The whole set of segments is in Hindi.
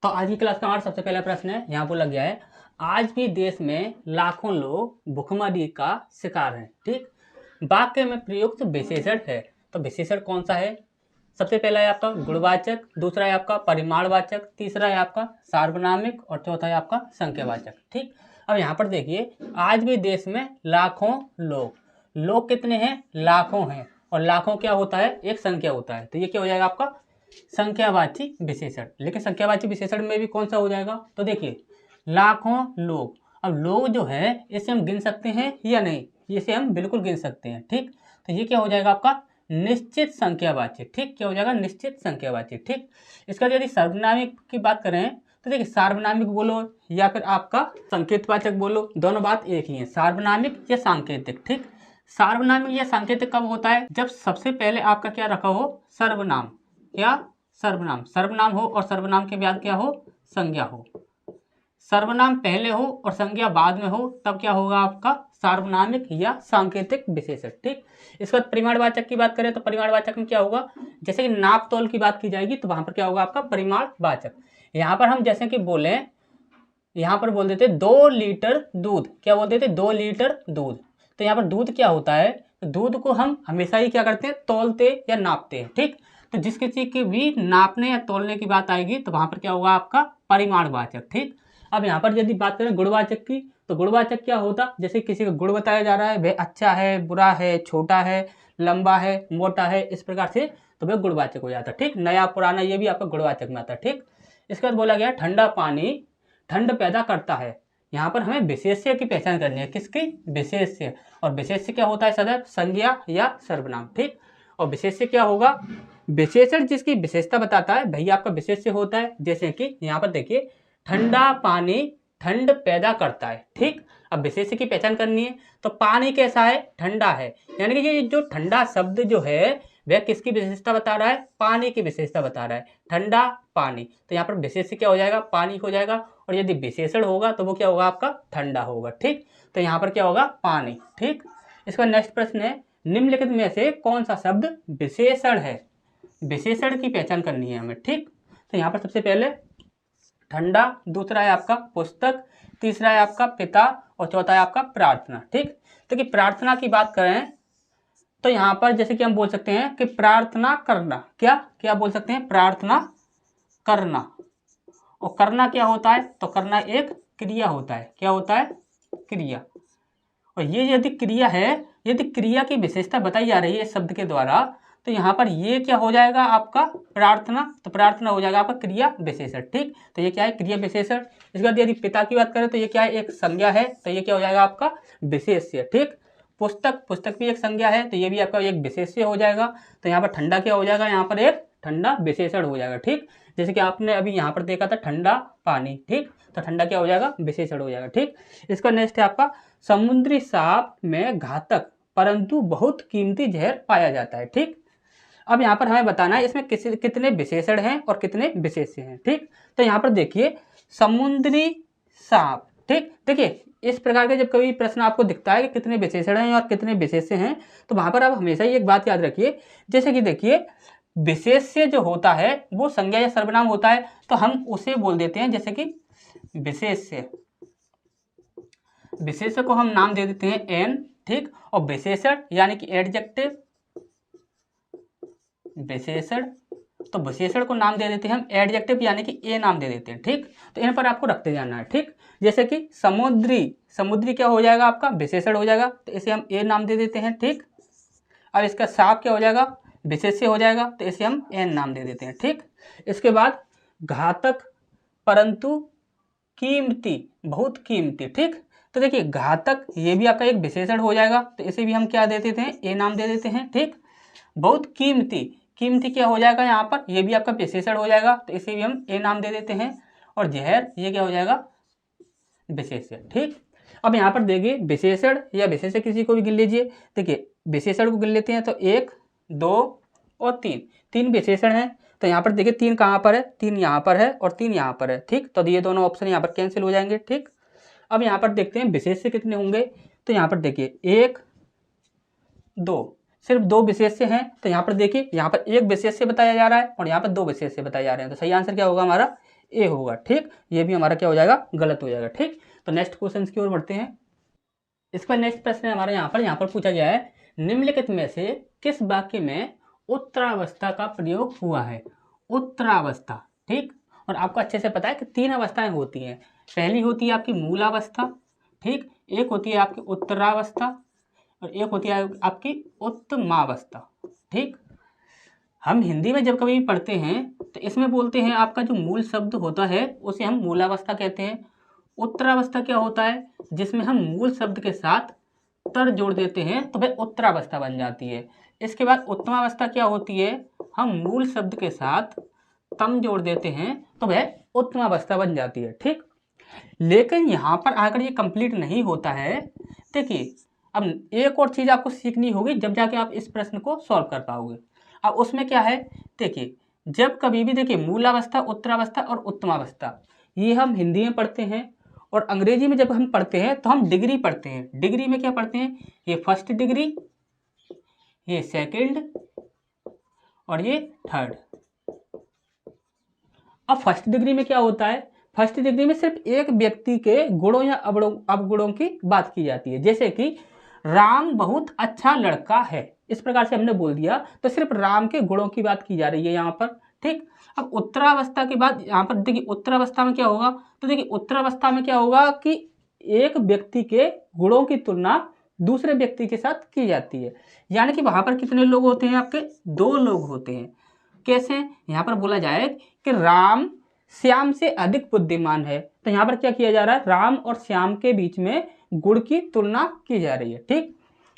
तो आज की क्लास का हमारा सबसे पहला प्रश्न है, यहाँ बोला गया है आज भी देश में लाखों लोग भुखमरी का शिकार हैं। ठीक, वाक्य में प्रयुक्त विशेषण है, तो विशेषण कौन सा है? सबसे पहला है आपका गुणवाचक, दूसरा है आपका परिमाणवाचक, तीसरा है आपका सार्वनामिक और चौथा है आपका संख्यावाचक। ठीक, अब यहाँ पर देखिए आज भी देश में लाखों लोग, लोग कितने हैं? लाखों हैं, और लाखों क्या होता है? एक संख्या होता है, तो ये क्या हो जाएगा आपका संख्यावाची विशेषण। लेकिन संख्यावाची विशेषण में भी कौन सा हो जाएगा? तो देखिए लाखों लोग, अब लोग जो है इसे हम गिन सकते हैं या नहीं? इसे हम बिल्कुल गिन सकते हैं। ठीक, तो ये क्या हो जाएगा आपका निश्चित संख्यावाची। ठीक, क्या हो जाएगा? निश्चित संख्यावाची। ठीक, इसका यदि सार्वनामिक की बात करें तो देखिए सार्वनामिक बोलो या फिर आपका संकेतवाचक बोलो, दोनों बात एक ही है, सार्वनामिक या सांकेतिक। ठीक, सार्वनामिक या सांकेतिक कब होता है? जब सबसे पहले आपका क्या रखा हो? सर्वनाम, क्या? सर्वनाम, सर्वनाम हो और सर्वनाम के बाद क्या हो? संज्ञा हो। सर्वनाम पहले हो और संज्ञा बाद में हो, तब क्या होगा आपका? सार्वनामिक या सांकेतिक विशेषण। ठीक, इसके बाद परिमाणवाचक की बात करें तो परिमाणवाचक में क्या होगा? जैसे कि नाप तोल की बात की जाएगी तो वहां पर क्या होगा आपका? परिमाणवाचक। यहाँ पर हम जैसे कि बोले, यहाँ पर बोल देते 2 लीटर दूध, क्या बोल देते? 2 लीटर दूध। तो यहाँ पर दूध क्या होता है? दूध को हम हमेशा ही क्या करते हैं? तोलते या नापते हैं। ठीक, तो जिस किसी की भी नापने या तोलने की बात आएगी तो वहां पर क्या होगा आपका? परिमाणवाचक। ठीक, अब यहाँ पर यदि बात करें गुणवाचक की, तो गुणवाचक क्या होता? जैसे किसी का गुण बताया जा रहा है, वह अच्छा है, बुरा है, छोटा है, लंबा है, मोटा है, इस प्रकार से, तो वह गुणवाचक हो जाता है। ठीक, नया पुराना ये भी आपका गुणवाचक में आता है। ठीक, इसके बाद बोला गया ठंडा पानी ठंड पैदा करता है। यहाँ पर हमें विशेष्य की पहचान करनी है। किसकी? विशेष्य। और विशेष्य क्या होता है? सदैव संज्ञा या सर्वनाम। ठीक, और विशेष्य क्या होगा? विशेषण जिसकी विशेषता बताता है वही आपका विशेष्य होता है। जैसे कि यहाँ पर देखिए ठंडा पानी ठंड पैदा करता है। ठीक, अब विशेष्य की पहचान करनी है, तो पानी कैसा है? ठंडा है, यानी कि ये जो ठंडा शब्द जो है वह किसकी विशेषता बता रहा है? पानी की विशेषता बता रहा है, ठंडा पानी। तो यहाँ पर विशेष्य क्या हो जाएगा? पानी हो जाएगा, और यदि विशेषण होगा तो वो क्या होगा आपका? ठंडा होगा। ठीक, तो यहाँ पर क्या होगा? पानी। ठीक, इसका नेक्स्ट प्रश्न है निम्नलिखित में से कौन सा शब्द विशेषण है? विशेषण की पहचान करनी है हमें। ठीक, तो यहाँ पर सबसे पहले ठंडा, दूसरा है आपका पुस्तक, तीसरा है आपका पिता और चौथा है आपका प्रार्थना। ठीक, तो कि प्रार्थना की बात करें तो यहाँ पर जैसे कि हम बोल सकते हैं कि प्रार्थना करना, क्या क्या बोल सकते हैं? प्रार्थना करना। और करना क्या होता है? तो करना एक क्रिया होता है। क्या होता है? क्रिया। और ये यदि क्रिया है, यदि क्रिया की विशेषता बताई जा रही है शब्द के द्वारा, तो यहाँ पर ये क्या हो जाएगा आपका? प्रार्थना। तो प्रार्थना हो जाएगा आपका क्रिया विशेषण। ठीक, तो ये क्या है? क्रिया विशेषण। इसके बाद यदि पिता की बात करें तो ये क्या है? एक संज्ञा है, तो ये क्या हो जाएगा आपका? विशेष्य। ठीक, पुस्तक, पुस्तक भी एक संज्ञा है, तो ये भी आपका एक विशेष्य हो जाएगा। तो यहाँ पर ठंडा क्या हो जाएगा? यहाँ पर एक ठंडा विशेषण हो जाएगा। ठीक, जैसे कि आपने अभी यहाँ पर देखा था ठंडा पानी। ठीक, तो ठंडा क्या हो जाएगा? विशेषण हो जाएगा। ठीक, इसका नेक्स्ट है आपका समुद्री सांप में घातक परंतु बहुत कीमती जहर पाया जाता है। ठीक, अब यहाँ पर हमें बताना है इसमें कितने विशेषण हैं और कितने विशेष्य हैं। ठीक, तो यहाँ पर देखिए समुद्री सांप। ठीक, देखिए इस प्रकार के जब कभी प्रश्न आपको दिखता है कि कितने विशेषण हैं और कितने विशेष्य हैं, तो वहां पर आप हमेशा ही एक बात याद रखिए, जैसे कि देखिए विशेष्य जो होता है वो संज्ञा या सर्वनाम होता है, तो हम उसे बोल देते हैं जैसे कि विशेष्य। विशेष्य को हम नाम दे देते हैं एन। ठीक, और विशेषण यानी कि एडजेक्टिव, विशेषण, तो विशेषण को नाम दे देते हैं हम एडजेक्टिव यानी कि ए नाम दे देते हैं। ठीक, तो इन पर आपको रखते जाना है। ठीक, जैसे कि समुद्री, समुद्री क्या हो जाएगा आपका? विशेषण हो जाएगा, तो इसे हम ए नाम दे देते हैं। ठीक, अब इसका सांप क्या हो जाएगा? विशेष्य हो जाएगा, तो इसे हम एन नाम दे देते हैं। ठीक, इसके बाद घातक परंतु कीमती, बहुत कीमती। ठीक, तो देखिए घातक ये भी आपका एक विशेषण हो जाएगा, तो इसे भी हम क्या दे देते हैं? ए नाम दे देते हैं। ठीक, बहुत कीमती, कीमती क्या हो जाएगा यहाँ पर? ये भी आपका विशेषण हो जाएगा, तो इसे भी हम ए नाम दे देते हैं। और जहर ये क्या हो जाएगा? विशेषण। ठीक, अब यहाँ पर देखिए विशेषण या विशेषण किसी को भी गिन लीजिए। देखिए विशेषण को गिन लेते हैं तो 1, 2 और 3, 3 विशेषण हैं। तो यहाँ पर देखिए 3 कहाँ पर है? 3 यहाँ पर है और 3 यहाँ पर है। ठीक, तो ये दोनों ऑप्शन यहाँ पर कैंसिल हो जाएंगे। ठीक, अब यहाँ पर देखते हैं विशेष्य कितने होंगे। तो यहाँ पर देखिए 1, 2, सिर्फ 2 विशेष्य हैं। तो यहाँ पर देखिए यहाँ पर एक विशेष्य बताया जा रहा है और यहाँ पर 2 विशेष्य बताए जा रहे हैं, तो सही आंसर क्या होगा हमारा? ए होगा। ठीक, ये भी हमारा क्या हो जाएगा, गलत हो जाएगा। ठीक, तो नेक्स्ट क्वेश्चन की ओर बढ़ते हैं। इसका नेक्स्ट प्रश्न है हमारा यहाँ पर पूछा गया है, निम्नलिखित में से किस वाक्य में उत्तरावस्था का प्रयोग हुआ है। उत्तरावस्था, ठीक, और आपको अच्छे से पता है कि 3 अवस्थाएं होती हैं। पहली होती है आपकी मूलावस्था, ठीक, एक होती है आपकी उत्तरावस्था और एक होती है आपकी उत्तमावस्था। ठीक, हम हिंदी में जब कभी भी पढ़ते हैं तो इसमें बोलते हैं आपका जो मूल शब्द होता है उसे हम मूलावस्था कहते हैं। उत्तरावस्था क्या होता है, जिसमें हम मूल शब्द के साथ तर जोड़ देते हैं तो वह उत्तरावस्था बन जाती है। इसके बाद उत्तमावस्था क्या होती है, हम मूल शब्द के साथ तम जोड़ देते हैं तो वह उत्तमावस्था बन जाती है। ठीक, लेकिन यहाँ पर आकर ये कंप्लीट नहीं होता है। देखिए, अब एक और चीज़ आपको सीखनी होगी जब जाके आप इस प्रश्न को सॉल्व कर पाओगे। अब उसमें क्या है, देखिए, जब कभी भी देखिए मूलावस्था, उत्तरावस्था और उत्तमावस्था ये हम हिंदी में पढ़ते हैं और अंग्रेजी में जब हम पढ़ते हैं तो हम डिग्री पढ़ते हैं। डिग्री में क्या पढ़ते हैं, ये फर्स्ट डिग्री, ये सेकंड और ये थर्ड। अब फर्स्ट डिग्री में क्या होता है, फर्स्ट डिग्री में सिर्फ एक व्यक्ति के गुणों या अवगुणों की बात की जाती है। जैसे कि राम बहुत अच्छा लड़का है, इस प्रकार से हमने बोल दिया तो सिर्फ राम के गुणों की बात की जा रही है यहाँ पर। ठीक, अब उत्तरावस्था के बाद यहाँ पर देखिए उत्तरावस्था में क्या होगा, तो देखिए उत्तरावस्था में क्या होगा कि एक व्यक्ति के गुणों की तुलना दूसरे व्यक्ति के साथ की जाती है। यानी कि वहां पर कितने लोग होते हैं, आपके 2 लोग होते हैं। कैसे, यहाँ पर बोला जाए कि राम श्याम से अधिक बुद्धिमान है, तो यहाँ पर क्या किया जा रहा है, राम और श्याम के बीच में गुण की तुलना की जा रही है। ठीक,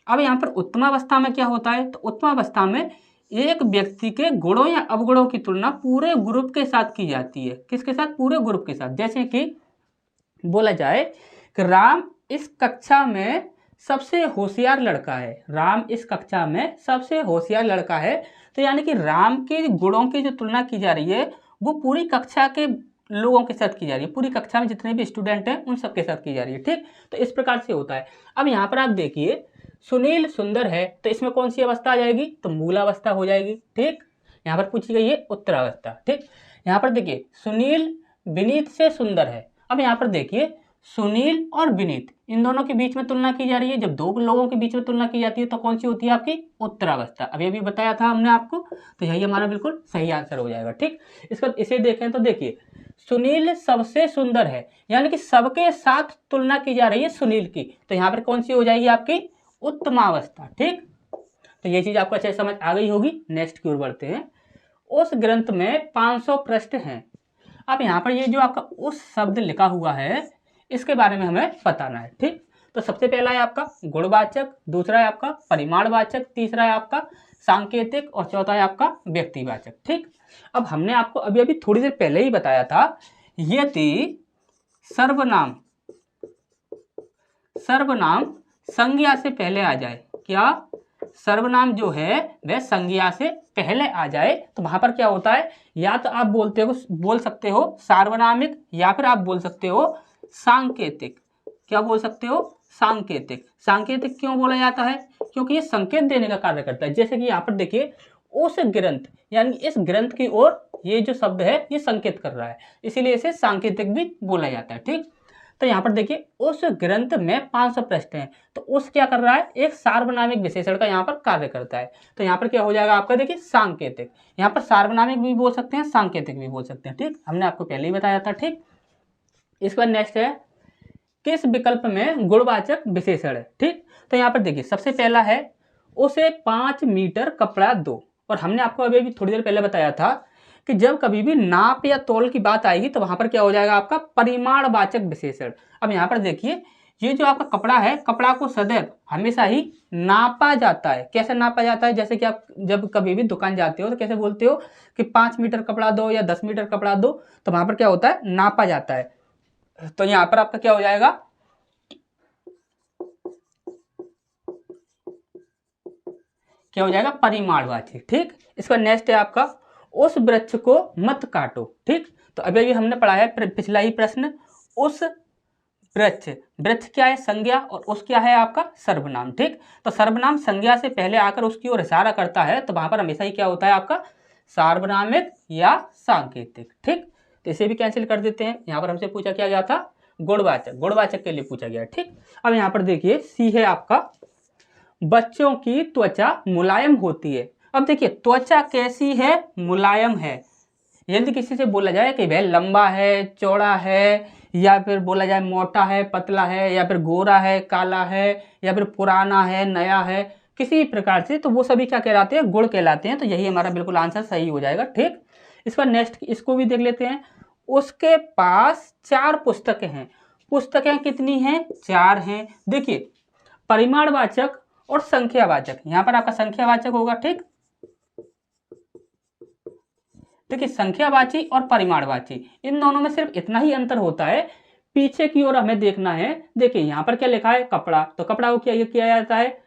अब यहाँ पर उत्तमावस्था में क्या होता है, तो उत्तमावस्था में एक व्यक्ति के गुणों या अवगुणों की तुलना पूरे ग्रुप के साथ की जाती है। किसके साथ, पूरे ग्रुप के साथ। जैसे कि बोला जाए कि राम इस कक्षा में सबसे होशियार लड़का है, राम इस कक्षा में सबसे होशियार लड़का है, तो यानी कि राम के गुणों की जो तुलना की जा रही है वो पूरी कक्षा के लोगों के साथ की जा रही है, पूरी कक्षा में जितने भी स्टूडेंट हैं उन सबके साथ की जा रही है। ठीक, तो इस प्रकार से होता है। अब यहाँ पर आप देखिए, सुनील सुंदर है, तो इसमें कौन सी अवस्था आ जाएगी, तो मूलावस्था हो जाएगी। ठीक, यहाँ पर पूछी गई है उत्तरावस्था। ठीक, यहाँ पर देखिए सुनील विनीत से सुंदर है। अब यहाँ पर देखिए सुनील और विनीत इन दोनों के बीच में तुलना की जा रही है। जब 2 लोगों के बीच में तुलना की जाती है तो कौन सी होती है, आपकी उत्तरावस्था। अभी अभी बताया था हमने आपको, तो यही हमारा बिल्कुल सही आंसर हो जाएगा। ठीक, इसके बाद इसे देखें तो देखिए सुनील सबसे सुंदर है, यानी कि सबके साथ तुलना की जा रही है सुनील की, तो यहाँ पर कौन सी हो जाएगी, आपकी उत्तमावस्था। ठीक, तो ये चीज आपको अच्छे समझ आ गई होगी। नेक्स्ट की ओर बढ़ते हैं। उस ग्रंथ में 500 पृष्ठ हैं। अब यहाँ पर ये जो आपका उस शब्द लिखा हुआ है इसके बारे में हमें बताना है। ठीक, तो सबसे पहला है आपका गुणवाचक, दूसरा है आपका परिमाणवाचक, तीसरा है आपका सांकेतिक और चौथा है आपका व्यक्तिवाचक। ठीक, अब हमने आपको अभी अभी थोड़ी देर पहले ही बताया था, यदि सर्वनाम संज्ञा से पहले आ जाए, क्या, सर्वनाम जो है वह संज्ञा से पहले आ जाए तो वहां पर क्या होता है, या तो आप बोल सकते हो सार्वनामिक या फिर आप बोल सकते हो सांकेतिक। क्या बोल सकते हो, सांकेतिक। सांकेतिक क्यों बोला जाता है, क्योंकि ये संकेत देने का कार्य करता है। जैसे कि यहाँ पर देखिए उस ग्रंथ, यानी इस ग्रंथ की ओर ये जो शब्द है ये संकेत कर रहा है, इसीलिए इसे सांकेतिक भी बोला जाता है। ठीक, तो यहाँ पर देखिए उस ग्रंथ में 500 पृष्ठ हैं, तो उस क्या कर रहा है, एक सार्वनामिक विशेषण का यहाँ पर कार्य करता है। तो यहाँ पर क्या हो जाएगा आपका, देखिए सांकेतिक। यहाँ पर सार्वनामिक भी बोल सकते हैं, सांकेतिक भी बोल सकते हैं। ठीक, हमने आपको पहले ही बताया था। ठीक, इसके बाद नेक्स्ट है किस विकल्प में गुणवाचक विशेषण है। ठीक, तो यहाँ पर देखिए सबसे पहला है उसे 5 मीटर कपड़ा दो, और हमने आपको अभी अभी थोड़ी देर पहले बताया था कि जब कभी भी नाप या तौल की बात आएगी तो वहां पर क्या हो जाएगा, आपका परिमाणवाचक विशेषण। अब यहाँ पर देखिए ये जो आपका कपड़ा है, कपड़ा को सदैव हमेशा ही नापा जाता है। कैसे नापा जाता है, जैसे कि आप जब कभी भी दुकान जाते हो तो कैसे बोलते हो कि 5 मीटर कपड़ा दो या 10 मीटर कपड़ा दो, तो वहां पर क्या होता है, नापा जाता है। तो यहाँ पर आपका क्या हो जाएगा, क्या हो जाएगा, परिमाणवाची। ठीक, इसका नेक्स्ट है आपका उस वृक्ष को मत काटो। ठीक, तो अभी अभी हमने पढ़ा है पिछला ही प्रश्न, उस वृक्ष, वृक्ष क्या है, संज्ञा, और उस क्या है आपका सर्वनाम। ठीक, तो सर्वनाम संज्ञा से पहले आकर उसकी ओर इशारा करता है तो वहां पर हमेशा ही क्या होता है आपका सार्वनामिक या सांकेतिक। ठीक, तो इसे भी कैंसिल कर देते हैं। यहाँ पर हमसे पूछा क्या गया था, गुणवाचक, गुणवाचक के लिए पूछा गया। ठीक, अब यहाँ पर देखिए सी है आपका, बच्चों की त्वचा मुलायम होती है। अब देखिए त्वचा कैसी है, मुलायम है। यदि किसी से बोला जाए कि वह लंबा है, चौड़ा है, या फिर बोला जाए मोटा है, पतला है, या फिर गोरा है, काला है, या फिर पुराना है, नया है, किसी भी प्रकार से, तो वो सभी क्या कहलाते हैं, गुण कहलाते हैं। तो यही हमारा बिल्कुल आंसर सही हो जाएगा। ठीक, इस पर नेक्स्ट इसको भी देख लेते हैं। उसके पास 4 पुस्तकें हैं। पुस्तकें कितनी हैं, 4 हैं। देखिए परिमाणवाचक और संख्यावाचक, यहाँ पर आपका संख्यावाचक होगा। ठीक, देखिए संख्यावाची और परिमाणवाची, इन दोनों में सिर्फ इतना ही अंतर होता है, पीछे की ओर हमें देखना है। देखिए यहाँ पर क्या लिखा है, कपड़ा, तो कपड़ा को क्या किया जाता है,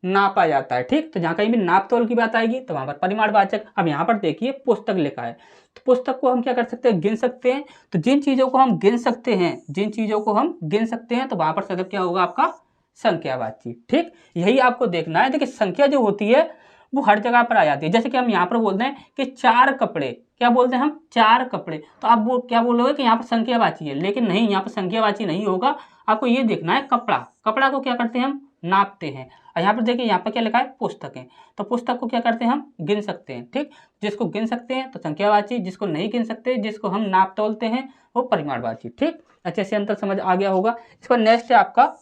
नापा जाता है। ठीक, तो जहाँ कहीं भी नाप तोल की बात आएगी तो वहां पर परिमाणवाचक। अब यहाँ पर देखिए पुस्तक लिखा है, तो पुस्तक को हम क्या कर सकते हैं, गिन सकते हैं। तो जिन चीजों को हम गिन सकते हैं, जिन चीजों को हम गिन सकते हैं, तो वहां पर सदैव क्या होगा आपका, संख्यावाची। ठीक, यही आपको देखना है। देखिए संख्या जो होती है वो हर जगह पर आ जाती है। जैसे कि हम यहाँ पर बोलते हैं कि 4 कपड़े, क्या बोलते हैं हम, 4 कपड़े, तो आप वो क्या बोलोगे कि यहाँ पर संख्यावाची है, लेकिन नहीं, यहाँ पर संख्यावाची नहीं होगा। आपको ये देखना है कपड़ा, कपड़ा को क्या करते हैं हम, नापते हैं। और यहाँ पर देखिए यहाँ पर क्या लिखा है, पुस्तकें, तो पुस्तक को क्या करते हैं हम, गिन सकते हैं। ठीक, जिसको गिन सकते हैं तो संख्यावाची, जिसको नहीं गिन सकते, जिसको हम नाप तोलते हैं, वो परिमाणवाची। ठीक, अच्छे से अंतर समझ आ गया होगा। इसका नेक्स्ट है आपका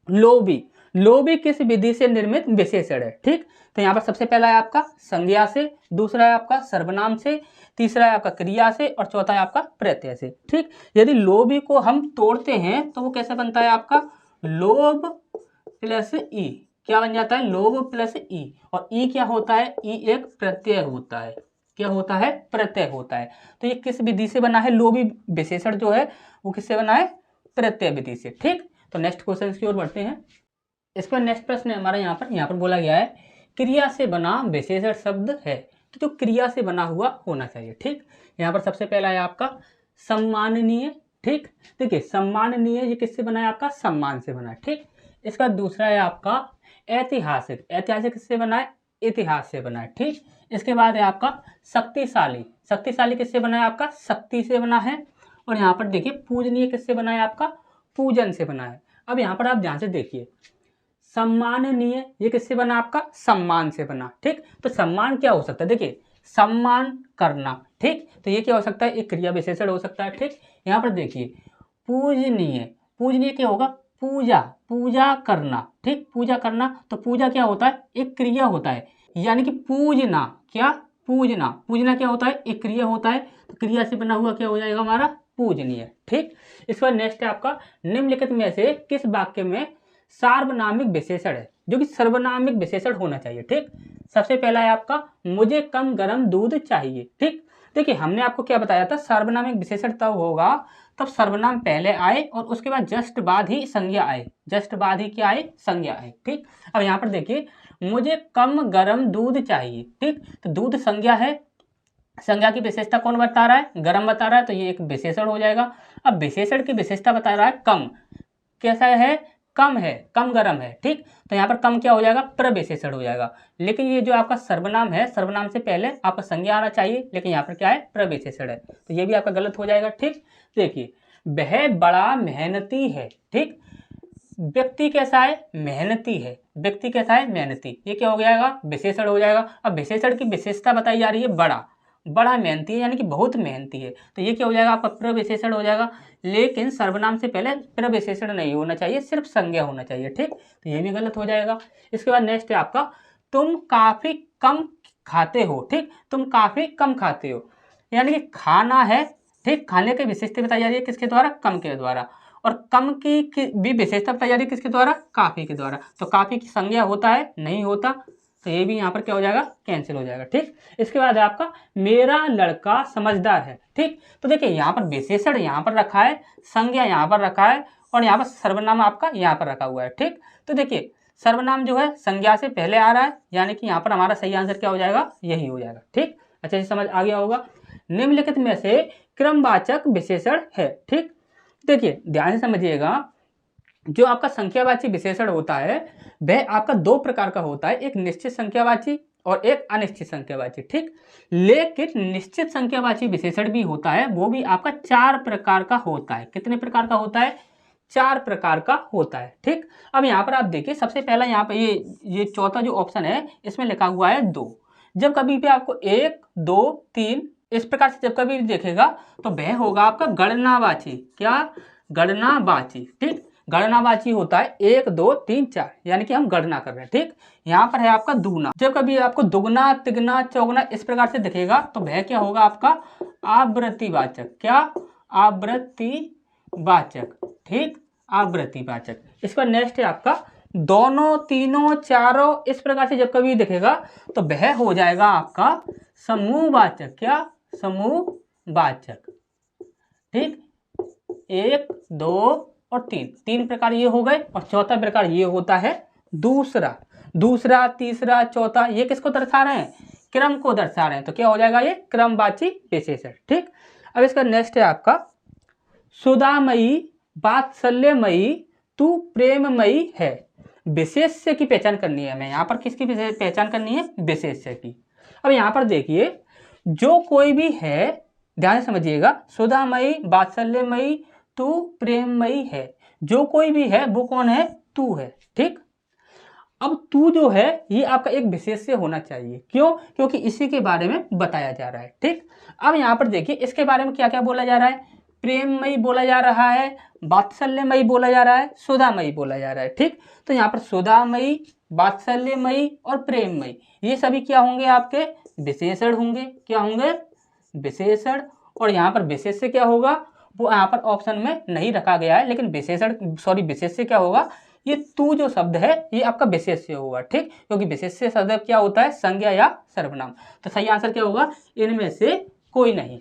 लोभी। लोभी किस विधि से निर्मित विशेषण है। ठीक, तो यहाँ पर सबसे पहला है आपका संज्ञा से, दूसरा है आपका सर्वनाम से, तीसरा है आपका क्रिया से, और चौथा है आपका प्रत्यय से। ठीक, यदि लोभी को हम तोड़ते हैं तो वो कैसे बनता है आपका, लोभ प्लस ई, क्या बन जाता है, लोभ प्लस ई। और ई क्या होता है, ई एक प्रत्यय होता है। क्या होता है, प्रत्यय होता है। तो ये किस विधि से बना है, लोभी विशेषण जो है वो किससे बना है, प्रत्यय विधि से। ठीक, तो नेक्स्ट क्वेश्चन की ओर बढ़ते हैं। इसका नेक्स्ट प्रश्न है हमारा यहाँ पर बोला गया है, क्रिया से बना विशेषण शब्द है, तो जो क्रिया से बना हुआ होना चाहिए। ठीक, यहाँ पर सबसे पहला है आपका सम्माननीय। ठीक, देखिए सम्माननीय ये किससे बना है, आपका सम्मान से बना है। ठीक, इसका दूसरा है आपका ऐतिहासिक, ऐतिहासिक किससे बना है, इतिहास से बना है। ठीक, इसके बाद है आपका शक्तिशाली, शक्तिशाली किससे बना है, आपका शक्ति से बना है। और यहाँ पर देखिए पूजनीय किससे बना है, आपका पूजन से बना है। अब यहाँ पर आप ध्यान से देखिए, सम्माननीय ये किससे बना, आपका सम्मान से बना। ठीक, तो सम्मान क्या हो सकता है, देखिए सम्मान करना। ठीक, तो ये क्या हो सकता है, एक क्रिया विशेषण हो सकता है। ठीक, यहाँ पर देखिए पूजनीय, पूजनीय क्या होगा, पूजा, पूजा करना। ठीक, पूजा करना, तो पूजा क्या होता है, एक क्रिया होता है, यानी कि पूजना, क्या पूजना, पूजना क्या होता है, एक क्रिया होता है। तो क्रिया से बना हुआ क्या हो जाएगा हमारा, पूजनीय। ठीक, इस पर नेक्स्ट है आपका, निम्नलिखित में से किस वाक्य में सार्वनामिक विशेषण है, जो कि सर्वनामिक विशेषण होना चाहिए। ठीक, सबसे पहला है आपका मुझे कम गर्म दूध चाहिए। ठीक, देखिए हमने आपको क्या बताया था, सर्वनामिक विशेषण तब होगा तब सर्वनाम पहले आए और उसके बाद जस्ट बाद ही संज्ञा आए, जस्ट बाद ही क्या आए, संज्ञा आए। ठीक, अब यहाँ पर देखिए मुझे कम गर्म दूध चाहिए। ठीक, तो दूध संज्ञा है, संज्ञा की विशेषता कौन बता रहा है, गर्म बता रहा है, तो ये एक विशेषण हो जाएगा। अब विशेषण की विशेषता बता रहा है कम, कैसा है, कम है, कम गर्म है। ठीक, तो यहाँ पर कम क्या हो जाएगा, प्रविशेषण हो जाएगा। लेकिन ये जो आपका सर्वनाम है, सर्वनाम से पहले आपका संज्ञा आना चाहिए, लेकिन यहाँ पर क्या है, प्रविशेषण है, तो ये भी आपका गलत हो जाएगा। ठीक, देखिए वह बड़ा मेहनती है। ठीक, व्यक्ति कैसा है, मेहनती है, व्यक्ति कैसा है, मेहनती, ये क्या हो जाएगा, विशेषण हो जाएगा। अब विशेषण की विशेषता बताई जा रही है बड़ा, बड़ा मेहनती है यानी कि बहुत मेहनती है, तो ये क्या हो जाएगा, आपका प्रविशेषण हो जाएगा। लेकिन सर्वनाम से पहले प्रविशेषण नहीं होना चाहिए, सिर्फ संज्ञा होना चाहिए। ठीक, तो ये भी गलत हो जाएगा। इसके बाद नेक्स्ट है आपका तुम काफी कम खाते हो। ठीक, तुम काफी कम खाते हो, यानी कि खाना है। ठीक, खाने की विशेषता बताई जा रही है किसके द्वारा, कम के द्वारा, और कम की भी विशेषता बताई जा रही है किसके द्वारा, काफी के द्वारा। तो काफी की संज्ञा होता है, नहीं होता, तो ये भी यहाँ पर क्या हो जाएगा, कैंसिल हो जाएगा। ठीक, इसके बाद है आपका मेरा लड़का समझदार है। ठीक, तो देखिए यहाँ पर विशेषण यहाँ पर रखा है, संज्ञा यहाँ पर रखा है, और यहाँ पर सर्वनाम आपका यहाँ पर रखा हुआ है। ठीक, तो देखिए सर्वनाम जो है संज्ञा से पहले आ रहा है, यानी कि यहाँ पर हमारा सही आंसर क्या हो जाएगा, यही हो जाएगा। ठीक, अच्छे से समझ आ गया होगा। निम्नलिखित में से क्रमवाचक विशेषण है। ठीक, देखिए ध्यान से समझिएगा, जो आपका संख्यावाची विशेषण होता है वह आपका 2 प्रकार का होता है, एक निश्चित संख्यावाची और एक अनिश्चित संख्यावाची, ठीक। लेकिन निश्चित संख्यावाची विशेषण भी होता है, वो भी आपका 4 प्रकार का होता है। कितने प्रकार का होता है? 4 प्रकार का होता है, ठीक। अब यहाँ पर आप देखिए, सबसे पहला यहाँ पर ये चौथा जो ऑप्शन है इसमें लिखा हुआ है 2। जब कभी भी आपको 1, 2, 3 इस प्रकार से जब कभी देखेगा तो वह होगा आपका गणनावाची। क्या? गणनावाची, ठीक। गणनावाची होता है 1, 2, 3, 4, यानी कि हम गणना कर रहे हैं, ठीक। यहाँ पर है आपका दुगुना। जब कभी आपको दुगुना, तिगुना, चौगुना इस प्रकार से दिखेगा तो वह क्या होगा आपका? आवृत्तिवाचक। क्या? आवृत्तिवाचक, ठीक। आवृत्तिवाचक। इसका नेक्स्ट है आपका दोनों, तीनों, चारों इस प्रकार से जब कभी दिखेगा तो वह हो जाएगा आपका समूहवाचक। क्या? समूहवाचक, ठीक। 1, 2 और 3 प्रकार ये हो गए। और चौथा प्रकार ये होता है दूसरा। दूसरा, तीसरा, चौथा ये किसको दर्शा रहे हैं? क्रम को दर्शा रहे हैं। तो क्या हो जाएगा? ये क्रमवाची विशेषण, ठीक। अब इसका नेक्स्ट है आपका सुधामयी, वात्सल्यमयी, तू प्रेममयी है। विशेष्य की पहचान करनी है हमें। यहाँ पर किसकी पहचान करनी है? विशेष्य की। अब यहाँ पर देखिए, जो कोई भी है, ध्यान से समझिएगा, सुधामयी, वात्सल्यमयी, तू प्रेममयी है। जो कोई भी है वो कौन है? तू है, ठीक। अब तू जो है ये आपका एक विशेष्य होना चाहिए। क्यों? क्योंकि इसी के बारे में बताया जा रहा है, ठीक। अब यहाँ पर देखिए, इसके बारे में क्या क्या बोला जा रहा है? प्रेममयी बोला जा रहा है, वात्सल्यमयी बोला जा रहा है, सुधामयी बोला जा रहा है, ठीक। तो यहाँ पर सुधामयी, वात्सल्यमयी और प्रेममयी ये सभी क्या होंगे? आपके विशेषण होंगे। क्या होंगे? विशेषण। और यहाँ पर विशेष्य क्या होगा? वो यहाँ पर ऑप्शन में नहीं रखा गया है, लेकिन विशेष्य क्या होगा? ये तू जो शब्द है ये आपका विशेष्य होगा, ठीक। क्योंकि विशेष्य शब्द क्या होता है? संज्ञा या सर्वनाम। तो सही आंसर क्या होगा? इनमें से कोई नहीं।